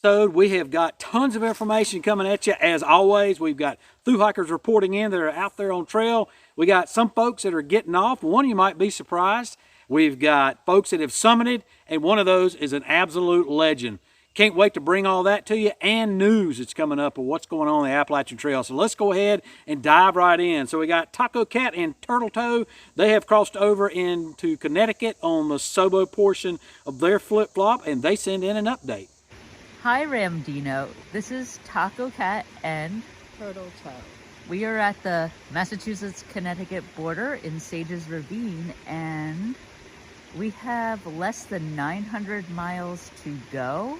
episode. We have got tons of information coming at you as always. We've got Thru-hikers reporting in that are out there on trail. We got some folks that are getting off. One of you might be surprised. We've got folks that have summited, and one of those is an absolute legend. Can't wait to bring all that to you, and news that's coming up of what's going on the Appalachian Trail. So let's go ahead and dive right in. So we got Taco Cat and Turtle Toe. They have crossed over into Connecticut on the Sobo portion of their flip-flop, and they send in an update. Hi Ramdino, this is Taco Cat and Turtle Toe. We are at the Massachusetts-Connecticut border in Sages Ravine, and we have less than 900 miles to go.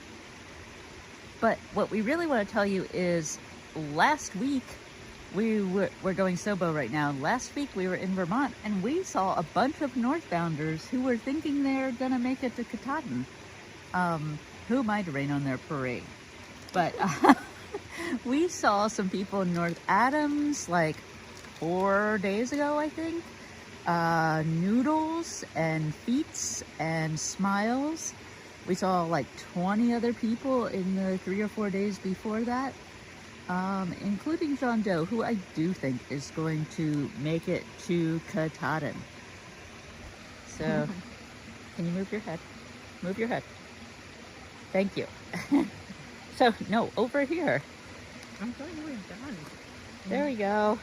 But what we really want to tell you is last week, we're going Sobo right now. Last week we were in Vermont and we saw a bunch of northbounders who were thinking they're gonna make it to Katahdin. Who am I to rain on their parade? But we saw some people in North Adams like 4 days ago, I think. Noodles and Feets and Smiles. We saw like 20 other people in the 3 or 4 days before that, including John Doe, who I do think is going to make it to Katahdin. So, can you move your head? Move your head. Thank you. So, no, over here. I'm glad you were done. There we go.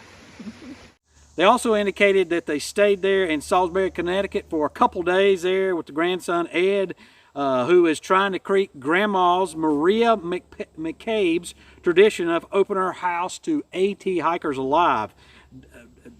They also indicated that they stayed there in Salisbury, Connecticut for a couple days there with the grandson, Ed, who is trying to create Grandma's Maria McCabe's tradition of opening her house to AT hikers alive.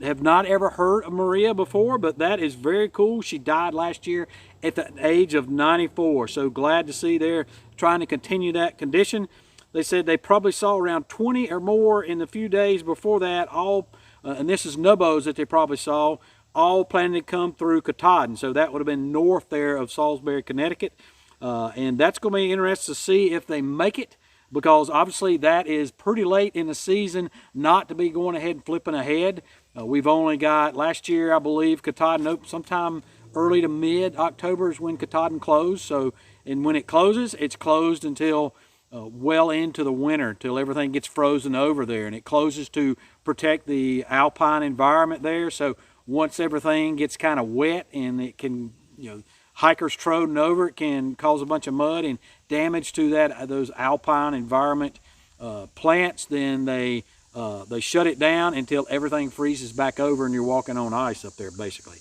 Have not ever heard of Maria before, but that is very cool. She died last year at the age of 94, so glad to see they're trying to continue that condition. They said they probably saw around 20 or more in the few days before that, all, and this is nubbos that they probably saw, all planning to come through Katahdin. So that would have been north there of Salisbury, Connecticut. And that's going to be interesting to see if they make it, because obviously that is pretty late in the season not to be going ahead and flipping ahead. We've only got, last year I believe, Katahdin opened sometime early to mid-October is when Katahdin closed. So, and when it closes, it's closed until well into the winter, till everything gets frozen over there. And it closes to protect the alpine environment there. So once everything gets kind of wet and it can, you know, hikers trotting over, it can cause a bunch of mud and damage to those alpine environment plants, then they shut it down until everything freezes back over and you're walking on ice up there, basically.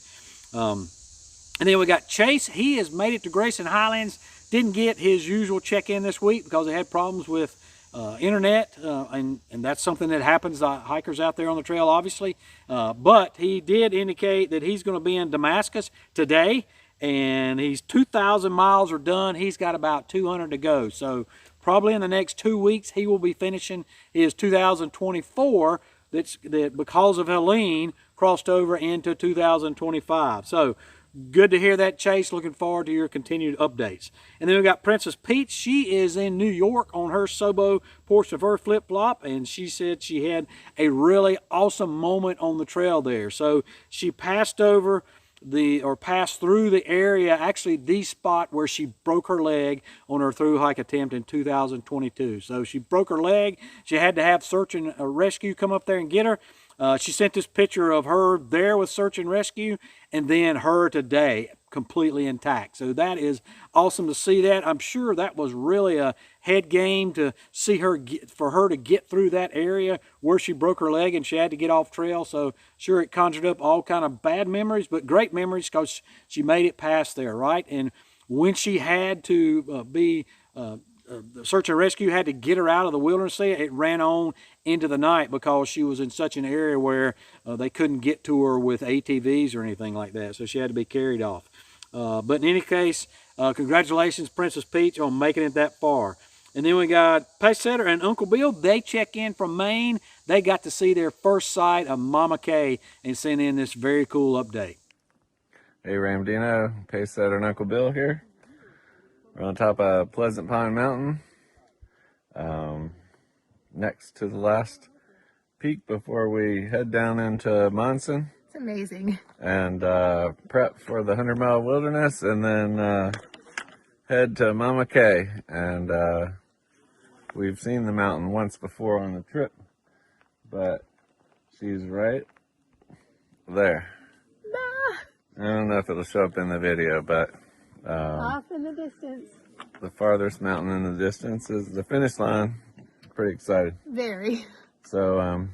And then we got Chase. He has made it to Grayson Highlands. Didn't get his usual check-in this week because they had problems with internet, and that's something that happens to hikers out there on the trail, obviously. But he did indicate that he's going to be in Damascus today, and he's 2,000 miles are done. He's got about 200 to go. So probably in the next 2 weeks, he will be finishing his 2024 that because of Helene crossed over into 2025. So good to hear that, Chase. Looking forward to your continued updates. And then we got Princess Peach. She is in New York on her Sobo portion of her flip-flop, and she said she had a really awesome moment on the trail there. So she passed through the area, actually the spot where she broke her leg on her thru-hike attempt in 2022. So she broke her leg. She had to have search and rescue come up there and get her. She sent this picture of her there with search and rescue, and then her today completely intact. So that is awesome to see that. I'm sure that was really a head game to see her for her to get through that area where she broke her leg and she had to get off trail. So sure, it conjured up all kind of bad memories, but great memories because she made it past there, right? And when she had to the search and rescue had to get her out of the wilderness there, it ran on into the night because she was in such an area where they couldn't get to her with ATVs or anything like that. So she had to be carried off. But in any case, congratulations, Princess Peach, on making it that far. And then we got Pace Setter and Uncle Bill. They check in from Maine. They got to see their first sight of Mama Kay and send in this very cool update. Hey, Ramdino, Pace Setter and Uncle Bill here. We're on top of Pleasant Pine Mountain, next to the last peak before we head down into Monson. It's amazing. And prep for the 100-mile wilderness, and then head to Mama Kay. And We've seen the mountain once before on the trip, but she's right there. I don't know if it'll show up in the video, but Off in the distance. the farthest mountain in the distance is the finish line. Pretty excited. Very. So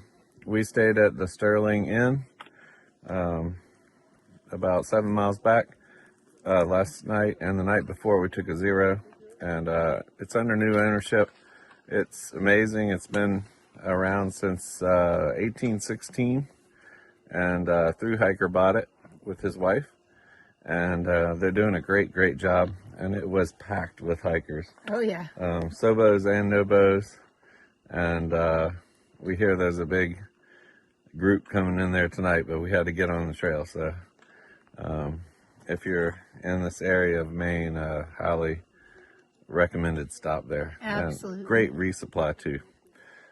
we stayed at the Sterling Inn about 7 miles back last night, and the night before we took a zero, and it's under new ownership. It's amazing. It's been around since 1816, and Thru-hiker bought it with his wife, and they're doing a great job, and it was packed with hikers. Oh yeah. Sobos and nobos, and we hear there's a big group coming in there tonight, but we had to get on the trail. So if you're in this area of Maine, highly recommended stop there. Absolutely. And great resupply too.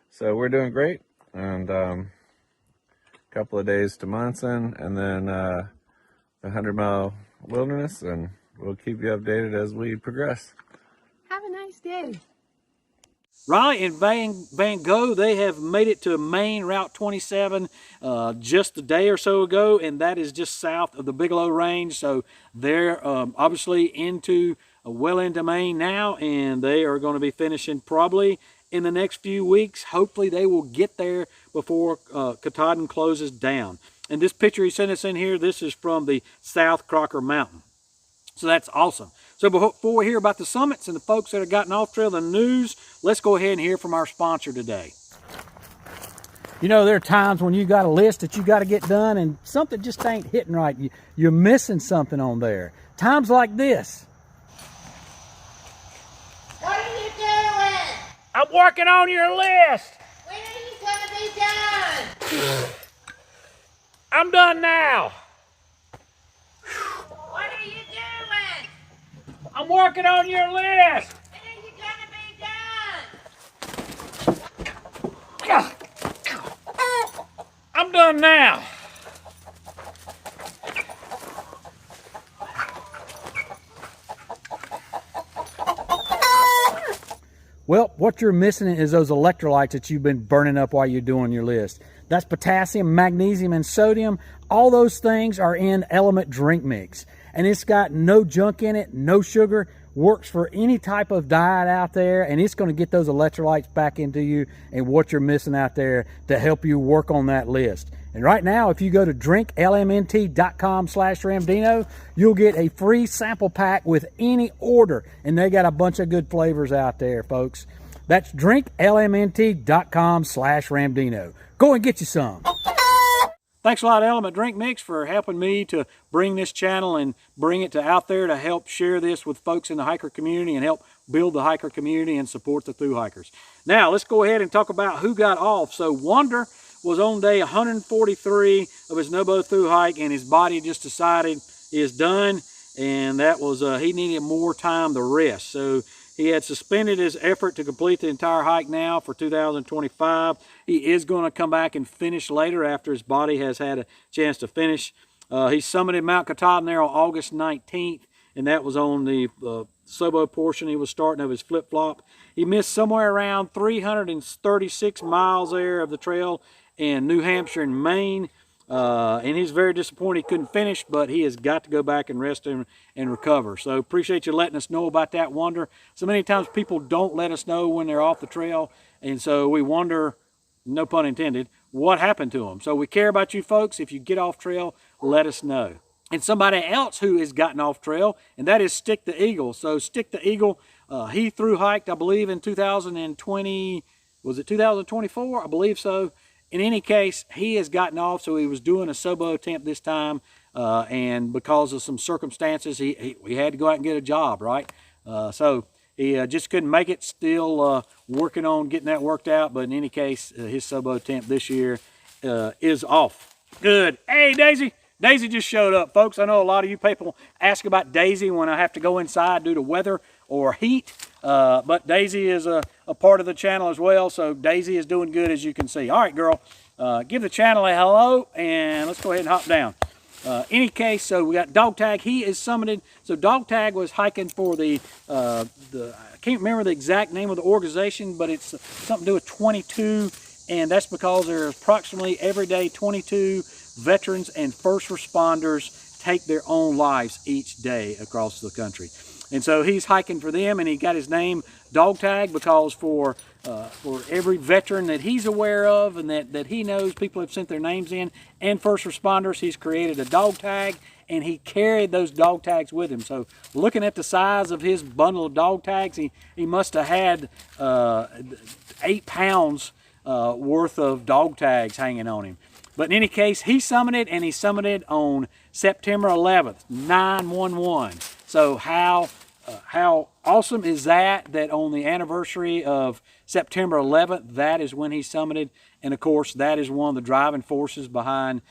So we're doing great, and a couple of days to Monson, and then the 100-mile wilderness, and we'll keep you updated as we progress. Have a nice day. Raleigh and Van Go, they have made it to Maine Route 27 just a day or so ago, and that is just south of the Bigelow Range. So they're obviously well into Maine now, and they are going to be finishing probably in the next few weeks. Hopefully they will get there before Katahdin closes down. And this picture he sent us in here, this is from the South Crocker Mountain. So that's awesome. So before we hear about the summits and the folks that have gotten off trail, the news, let's go ahead and hear from our sponsor today. You know, there are times when you got a list that you got to get done and something just ain't hitting right. You're missing something on there. Times like this. What are you doing? I'm working on your list. When are you going to be done? I'm done now. What are you doing? I'm working on your list. When are you going to be done? I'm done now. Well, what you're missing is those electrolytes that you've been burning up while you're doing your list. That's potassium, magnesium, and sodium. All those things are in Element Drink Mix. And it's got no junk in it, no sugar, works for any type of diet out there, and it's going to get those electrolytes back into you and what you're missing out there to help you work on that list. And right now, if you go to drinklmnt.com/Ramdino, you'll get a free sample pack with any order. And they got a bunch of good flavors out there, folks. That's drinklmnt.com/Ramdino. Go and get you some. Thanks a lot, Element Drink Mix, for helping me to bring this channel and bring it out there to help share this with folks in the hiker community and help build the hiker community and support the Thru-hikers. Now, let's go ahead and talk about who got off. So, Wander was on day 143 of his no-bow thru-hike, and his body just decided he is done, and that was he needed more time to rest. So he had suspended his effort to complete the entire hike now for 2025. He is going to come back and finish later after his body has had a chance to finish. He summited Mount Katahdin there on August 19th, and that was on the Sobo portion. He was starting of his flip-flop. He missed somewhere around 336 miles there of the trail in New Hampshire and Maine. And he's very disappointed he couldn't finish, but he has got to go back and rest and recover. So appreciate you letting us know about that, Wander. So many times people don't let us know when they're off the trail, and so we wonder, no pun intended, what happened to them. So we care about you folks. If you get off trail, let us know. And somebody else who has gotten off trail, and that is Stick the Eagle. So Stick the Eagle, he thru-hiked, I believe, in 2020, was it 2024? I believe so. In any case, he has gotten off, so he was doing a Sobo attempt this time, and because of some circumstances, we had to go out and get a job, right? So he just couldn't make it, still working on getting that worked out, but in any case, his Sobo attempt this year is off. Good. Hey, Daisy. Daisy just showed up, folks. I know a lot of you people ask about Daisy when I have to go inside due to weather or heat, but Daisy is a part of the channel as well, so Daisy is doing good, as you can see. All right, girl, give the channel a hello, and let's go ahead and hop down. Any case, so we got Dog Tag. He is summited. So Dog Tag was hiking for I can't remember the exact name of the organization, but it's something to do with 22, and that's because there are approximately every day 22 veterans and first responders take their own lives each day across the country. And so he's hiking for them, and he got his name Dog Tag because for every veteran that he's aware of and that he knows people have sent their names in, and first responders, he's created a dog tag, and he carried those dog tags with him. So looking at the size of his bundle of dog tags, he must have had 8 pounds worth of dog tags hanging on him. But in any case, he summited, and he summited on September 11th, 911. So how awesome is that on the anniversary of September 11th, that is when he summited. And of course, that is one of the driving forces behind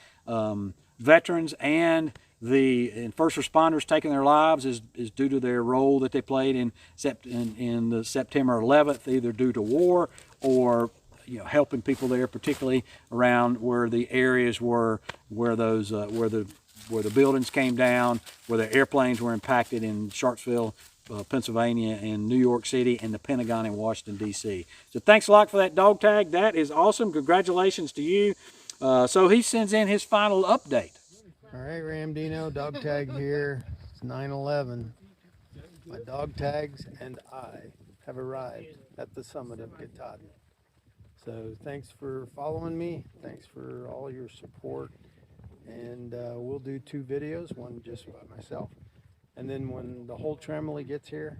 veterans and first responders taking their lives is due to their role that they played in the September 11th, either due to war or helping people there, particularly around where the areas were where the buildings came down, where the airplanes were impacted in Sharpsville, Pennsylvania, and New York City, and the Pentagon in Washington, D.C. So thanks a lot for that dog tag. That is awesome. Congratulations to you. So he sends in his final update. All right, Ramdino, dog tag here. It's 9/11. My dog tags and I have arrived at the summit of Katahdin. So thanks for following me. Thanks for all your support. And we'll do 2 videos, one just by myself. And then when the whole family gets here,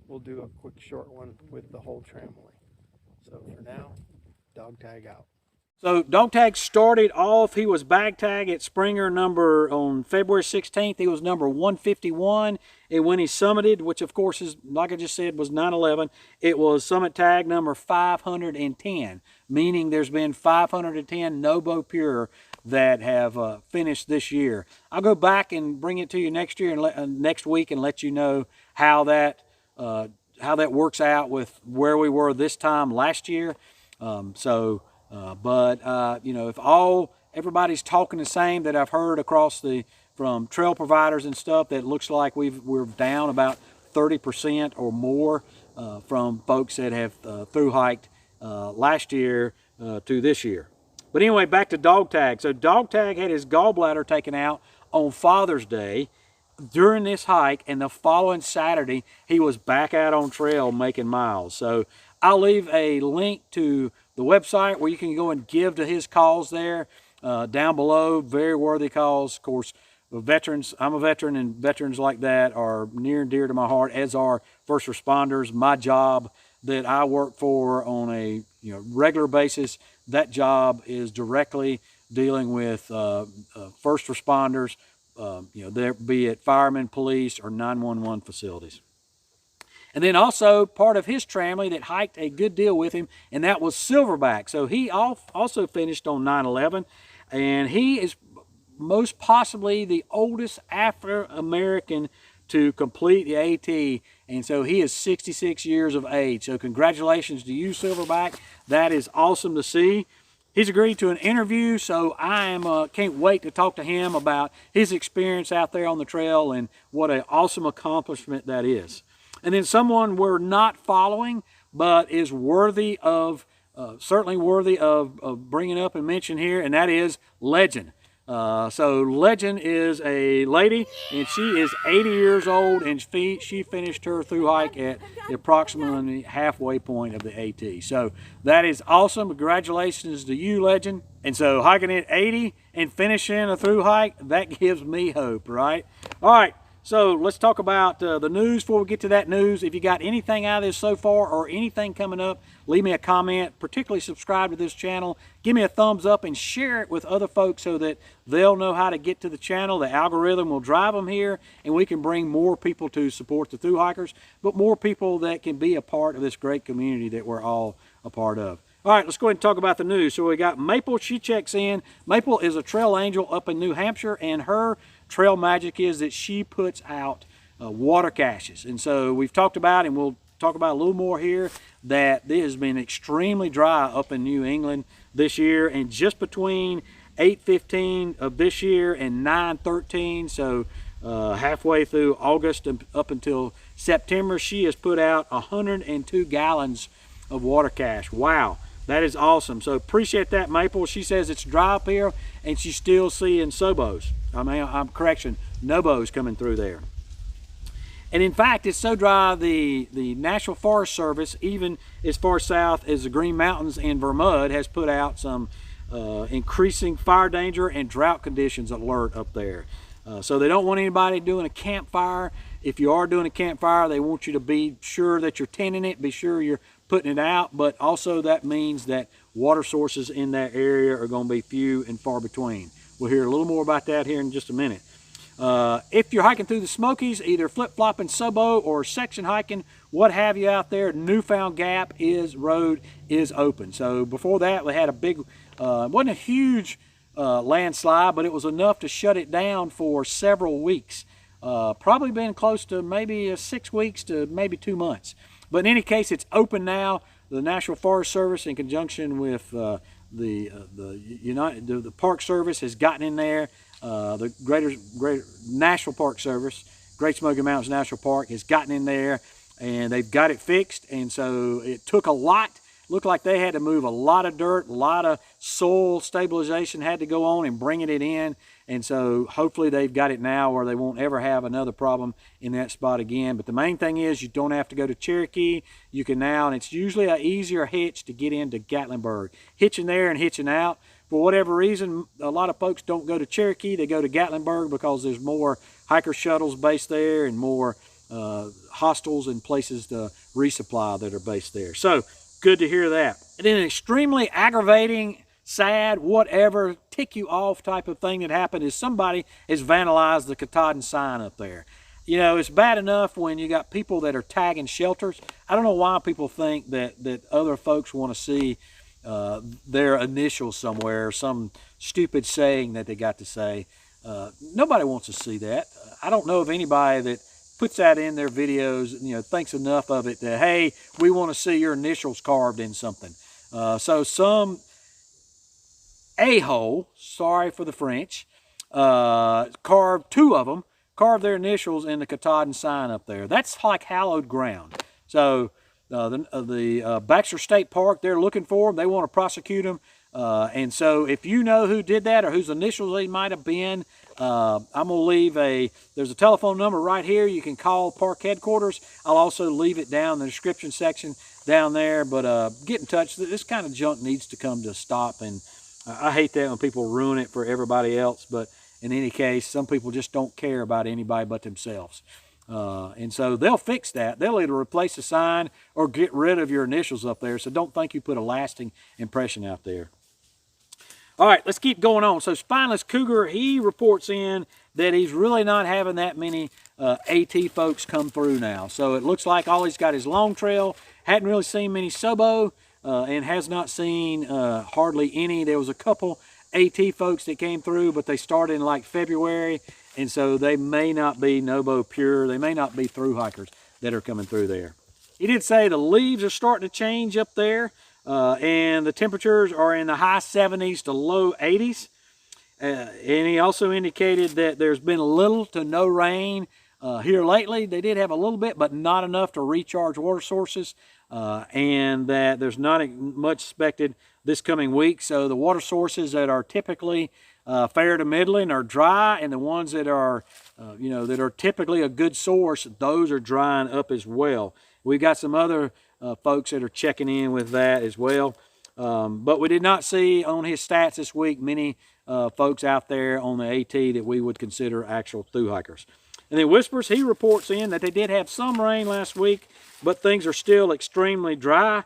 we'll do a quick short one with the whole family. So for now, dog tag out. So Dog Tag started off, he was bag tag at Springer on February 16th. He was number 151. And when he summited, which of course is, like I just said, was 9/11, it was summit tag number 510, meaning there's been 510 Nobo Pure that have finished this year. I'll go back and bring it to you next year and next week and let you know how that works out with where we were this time last year. If everybody's talking the same that I've heard from trail providers and stuff, that looks like we're down about 30% or more from folks that have thru-hiked last year to this year. But anyway, back to Dog Tag. So Dog Tag had his gallbladder taken out on Father's Day during this hike, and the following Saturday, he was back out on trail making miles. So I'll leave a link to the website where you can go and give to his cause there down below. Very worthy cause. Of course, veterans, I'm a veteran, and veterans like that are near and dear to my heart, as are first responders. My job that I work for on a regular basis, that job is directly dealing with first responders, there be it firemen, police, or 911 facilities. And then also part of his family that hiked a good deal with him, and that was Silverback. So he also finished on 9/11, and he is most possibly the oldest Afro-American to complete the AT, and so he is 66 years of age. So congratulations to you, Silverback. That is awesome to see. He's agreed to an interview, so I can't wait to talk to him about his experience out there on the trail and what an awesome accomplishment that is. And then someone we're not following, but is worthy of, certainly worthy of bringing up and mention here, and that is Legend. So Legend is a lady, and she is 80 years old, and she finished her thru-hike at the approximately halfway point of the AT. So that is awesome. Congratulations to you, Legend. And so hiking at 80 and finishing a thru-hike, that gives me hope, right? All right. So let's talk about the news before we get to that news. If you got anything out of this so far or anything coming up, leave me a comment, particularly subscribe to this channel. Give me a thumbs up and share it with other folks so that they'll know how to get to the channel. The algorithm will drive them here, and we can bring more people to support the Thru-hikers, but more people that can be a part of this great community that we're all a part of. All right, let's go ahead and talk about the news. So we got Maple. She checks in. Maple is a trail angel up in New Hampshire, and her trail magic is that she puts out water caches. And so we've talked about, and we'll talk about a little more here, that it has been extremely dry up in New England this year. And just between 8/15 of this year and 9/13. So halfway through August and up until September, she has put out 102 gallons of water cache. Wow, that is awesome. So appreciate that, Maple. She says it's dry up here and she's still seeing sobos. Correction, nobos coming through there. And in fact, it's so dry, the National Forest Service, even as far south as the Green Mountains in Vermont, has put out some increasing fire danger and drought conditions alert up there. So they don't want anybody doing a campfire. If you are doing a campfire, they want you to be sure that you're tending it, be sure you're putting it out, but also that means that water sources in that area are going to be few and far between. We'll hear a little more about that here in just a minute. If you're hiking through the Smokies, either flip-flopping Sobo or section hiking, what have you out there, Newfound Gap road is open. So before that, we had a big, wasn't a huge landslide, but it was enough to shut it down for several weeks. Probably been close to maybe 6 weeks to maybe 2 months. But in any case, it's open now. The National Forest Service, in conjunction with the Park Service, has gotten in there. The Greater National Park Service, Great Smoky Mountains National Park, has gotten in there, and they've got it fixed. And so it took a lot. Looked like they had to move a lot of dirt, a lot of soil stabilization had to go on and bringing it in. And so hopefully they've got it now where they won't ever have another problem in that spot again. But the main thing is you don't have to go to Cherokee. You can now, and it's usually an easier hitch to get into Gatlinburg. Hitching there and hitching out. For whatever reason, a lot of folks don't go to Cherokee. They go to Gatlinburg because there's more hiker shuttles based there and more hostels and places to resupply that are based there. So good to hear that. And then an extremely aggravating, sad, whatever, tick you off type of thing that happened is somebody has vandalized the Katahdin sign up there. You know, it's bad enough when you got people that are tagging shelters. I don't know why people think that other folks want to see their initials somewhere, some stupid saying that they got to say. Nobody wants to see that. I don't know of anybody that puts that in their videos, you know, thinks enough of it that, hey, we want to see your initials carved in something. So some a-hole, sorry for the French, carved, 2 of them, carved their initials in the Katahdin sign up there. That's like hallowed ground. So the Baxter State Park, they're looking for them. They want to prosecute them. And so if you know who did that or whose initials they might have been, I'm going to leave there's a telephone number right here. You can call park headquarters. I'll also leave it down in the description section down there. But get in touch. This kind of junk needs to come to a stop. And I hate that when people ruin it for everybody else. But in any case, some people just don't care about anybody but themselves. And so they'll fix that. They'll either replace the sign or get rid of your initials up there. So don't think you put a lasting impression out there. All right, let's keep going on. So Spineless Cougar, he reports in that he's really not having that many AT folks come through now. So it looks like all he's got is long trail. Hadn't really seen many Sobo and has not seen hardly any. There was a couple AT folks that came through, but they started in like February. And so they may not be Nobo Pure. They may not be Thru-hikers that are coming through there. He did say the leaves are starting to change up there. And the temperatures are in the high 70s to low 80s. And he also indicated that there's been little to no rain here lately. They did have a little bit, but not enough to recharge water sources. And that there's not much expected this coming week. So the water sources that are typically fair to middling are dry, and the ones that are, that are typically a good source, those are drying up as well. We've got some other folks that are checking in with that as well. But we did not see on his stats this week many folks out there on the AT that we would consider actual Thru-hikers. And then Whispers, he reports in that they did have some rain last week, but things are still extremely dry.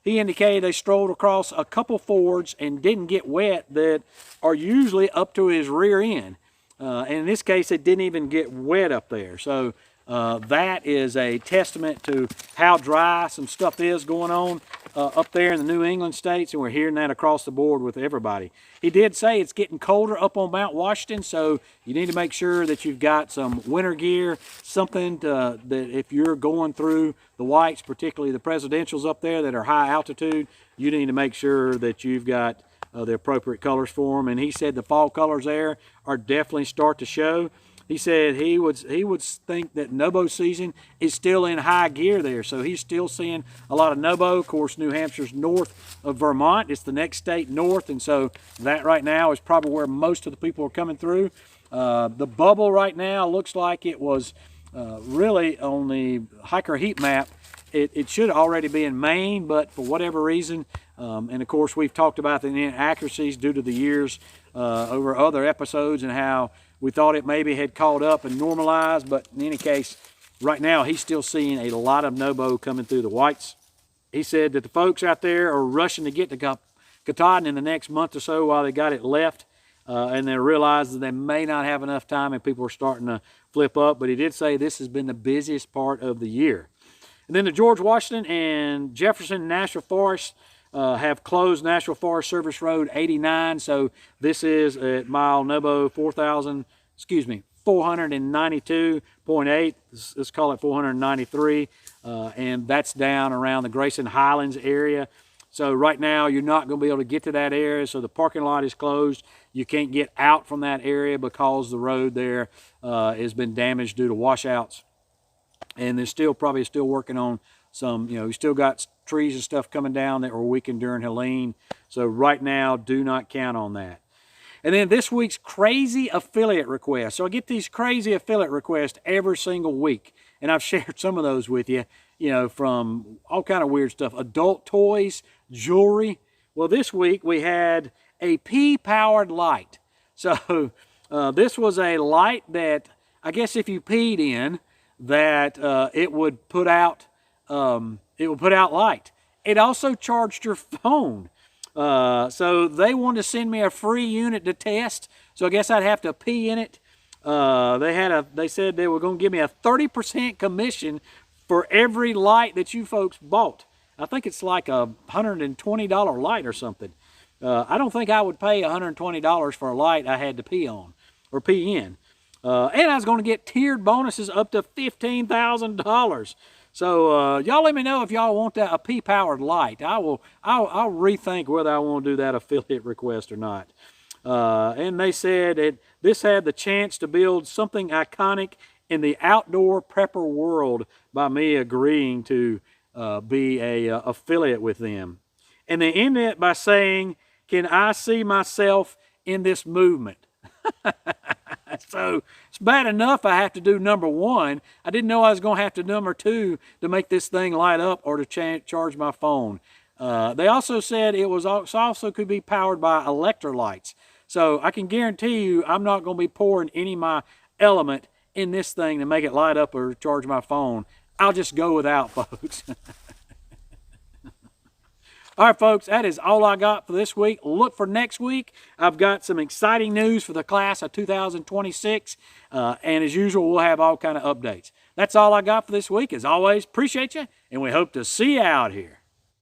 He indicated they strolled across a couple fords and didn't get wet that are usually up to his rear end. And in this case, it didn't even get wet up there. So that is a testament to how dry some stuff is going on up there in the New England states, and we're hearing that across the board with everybody. He did say it's getting colder up on Mount Washington, so you need to make sure that you've got some winter gear, something that if you're going through the whites, particularly the presidentials up there that are high altitude, you need to make sure that you've got the appropriate colors for them. And he said the fall colors there are definitely start to show. He said he would think that Nobo season is still in high gear there. So he's still seeing a lot of Nobo. Of course, New Hampshire's north of Vermont. It's the next state north. And so that right now is probably where most of the people are coming through. The bubble right now looks like it was really on the hiker heat map. It should already be in Maine, but for whatever reason, and of course we've talked about the inaccuracies due to the years over other episodes and how we thought it maybe had caught up and normalized, but in any case, right now he's still seeing a lot of Nobo coming through the whites. He said that the folks out there are rushing to get to Katahdin in the next month or so while they got it left, and they realize that they may not have enough time and people are starting to flip up, but he did say this has been the busiest part of the year. And then the George Washington and Jefferson National Forest have closed National Forest Service Road 89. So this is at mile Nobo 492.8. Let's call it 493. And that's down around the Grayson Highlands area. So right now you're not going to be able to get to that area. So the parking lot is closed. You can't get out from that area because the road there has been damaged due to washouts. And they're probably still working on some, you still got trees and stuff coming down that were weakened during Helene. So right now, do not count on that. And then this week's crazy affiliate requests. So I get these crazy affiliate requests every single week. And I've shared some of those with you, from all kind of weird stuff. Adult toys, jewelry. Well, this week we had a pee-powered light. So this was a light that, I guess if you peed in, that it would put out light. It also charged your phone. So they wanted to send me a free unit to test. So I guess I'd have to pee in it. They said they were going to give me a 30% commission for every light that you folks bought. I think it's like a $120 light or something. I don't think I would pay $120 for a light I had to pee on or pee in. And I was going to get tiered bonuses up to $15,000. So y'all let me know if y'all want a pee-powered light. I'll rethink whether I want to do that affiliate request or not. And they said this had the chance to build something iconic in the outdoor prepper world by me agreeing to be a affiliate with them. And they ended it by saying, "Can I see myself in this movement?" So it's bad enough I have to do number one. I didn't know I was going to have to do number two to make this thing light up or to charge my phone. They also said it also could be powered by electrolytes. So I can guarantee you I'm not going to be pouring any of my element in this thing to make it light up or charge my phone. I'll just go without, folks. All right, folks, that is all I got for this week. Look for next week. I've got some exciting news for the class of 2026. And as usual, we'll have all kind of updates. That's all I got for this week. As always, appreciate you, and we hope to see you out here.